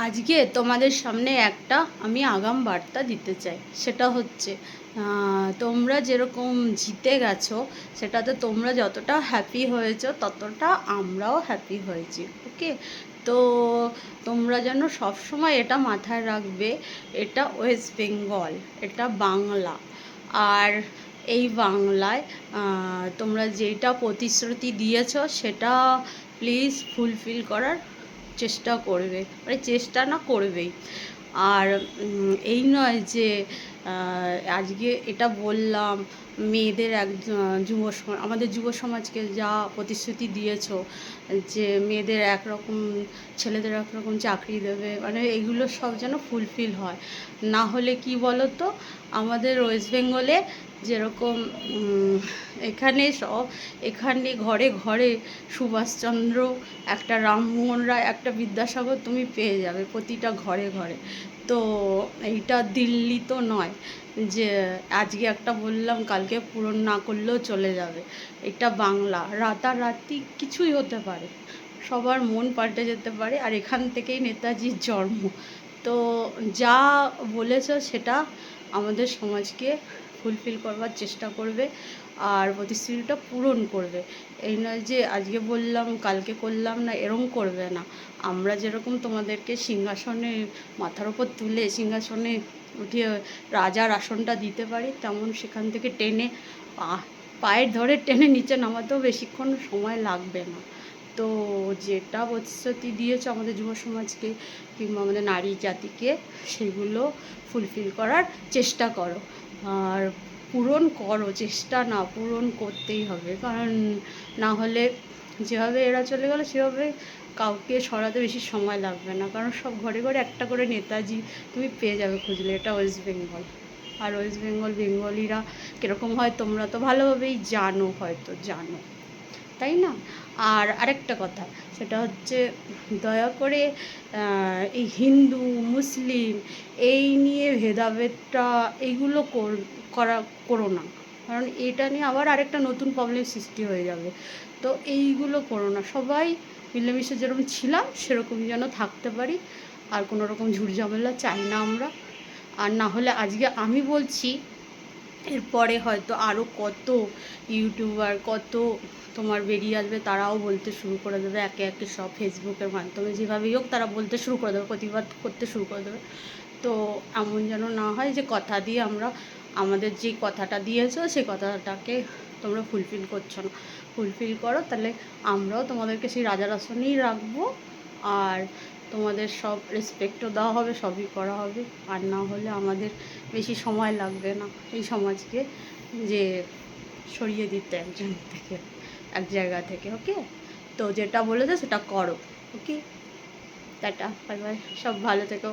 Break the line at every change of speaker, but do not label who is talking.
আজকে তোমাদের সামনে একটা আমি আগাম বার্তা দিতে চাই। সেটা হচ্ছে তোমরা যেরকম জিতে গেছো, সেটাতে তোমরা যতটা হ্যাপি হয়েছো ততটা আমরাও হ্যাপি হয়েছি। ওকে, তো তোমরা যেন সবসময় এটা মাথায় রাখবে, এটা ওয়েস্ট বেঙ্গল, এটা বাংলা। আর এই বাংলায় তোমরা যেটা প্রতিশ্রুতি দিয়েছো সেটা প্লিজ ফুলফিল করার চেষ্টা করবে, মানে চেষ্টা না করবেই। আর এই নয় যে আজকে এটা বললাম মেয়েদের আমাদের যুব সমাজকে যা প্রতিশ্রুতি দিয়েছো যে মেয়েদের একরকম ছেলেদের একরকম চাকরি দেবে, মানে এগুলো সব যেন ফুলফিল হয়। না হলে কি বলো তো, আমাদের ওয়েস্ট বেঙ্গলে যেরকম এখানে ঘরে ঘরে সুভাষচন্দ্র, একটা রামমোহন রায়, একটা বিদ্যাসাগর তুমি পেয়ে যাবে প্রতিটা ঘরে ঘরে। তো এইটা দিল্লি তো নয় যে আজকে একটা বললাম কালকে পূরণ না করলেও চলে যাবে। এটা বাংলা, রাতারাতি কিছুই হতে পারে, সবার মন পাল্টে যেতে পারে। আর এখান থেকেই নেতাজির জন্ম। তো যা বলেছ সেটা আমাদের সমাজকে ফুলফিল করবার চেষ্টা করবে আর প্রতিশ্রুতিটা পূরণ করবে। এই নয় যে আজকে বললাম কালকে করলাম না, এরকম করবে না। আমরা যেরকম তোমাদেরকে সিংহাসনে মাথার ওপর তুলে সিংহাসনে উঠিয়ে রাজার আসনটা দিতে পারি, তেমন সেখান থেকে টেনে পায়ের ধরে টেনে নিচে নামাতেও বেশিক্ষণ সময় লাগবে না। তো যেটা প্রতিশ্রুতি দিয়েছ আমাদের যুব সমাজকে কিংবা আমাদের নারী জাতিকে, সেগুলো ফুলফিল করার চেষ্টা করো। আর পূরণ করো, চেষ্টা না, পূরণ করতেই হবে। কারণ না হলে যেভাবে এরা চলে গেলো সেভাবে কাউকে সরাতে বেশি সময় লাগবে না। কারণ সব ঘরে ঘরে একটা করে নেতাজি তুমি পেয়ে যাবে খুঁজলে। এটা ওয়েস্ট বেঙ্গল। আর ওয়েস্ট বেঙ্গল বেঙ্গলিরা কীরকম হয় তোমরা তো ভালোভাবেই জানো, হয়তো জানো, তাই না? আর আরেকটা কথা, সেটা হচ্ছে দয়া করে এই হিন্দু মুসলিম এই নিয়ে ভেদাভেদটা এইগুলো করো না। কারণ এটা নিয়ে আবার আরেকটা নতুন প্রবলেম সৃষ্টি হয়ে যাবে। তো এইগুলো করো না, সবাই মিলেমিশে যেরকম ছিলাম সেরকমই যেন থাকতে পারি। আর কোনো রকম ঝুটঝামেলা চাই না আমরা। আর না হলে আজকে আমি বলছি, এরপরে হয়তো আরও কত ইউটিউবার, কত তোমার বেরিয়ে আসবে, তারাও বলতে শুরু করে দেবে একে একে, সব ফেসবুকের মাধ্যমে যেভাবেই হোক তারা বলতে শুরু করে দেবে, প্রতিবাদ করতে শুরু করে দেবে। তো এমন যেন না হয় যে কথা দিয়ে আমরা আমাদের যে কথাটা দিয়েছো সেই কথাটাকে তোমরা ফুলফিল করছো না। ফুলফিল করো, তাহলে আমরাও তোমাদেরকে সেই রাজার আসনেই রাখবো। আর তোমাদের সব রেসপেক্টও দেওয়া হবে, সবই করা হবে। আর না হলে আমাদের বেশি সময় লাগবে না এই সমাজকে যে সরিয়ে দিতে একজন থেকে, এক জায়গা থেকে। ওকে, তো যেটা বলেছে সেটা করো। ওকে, টাটা, বাই বাই, সব ভালো থেকো।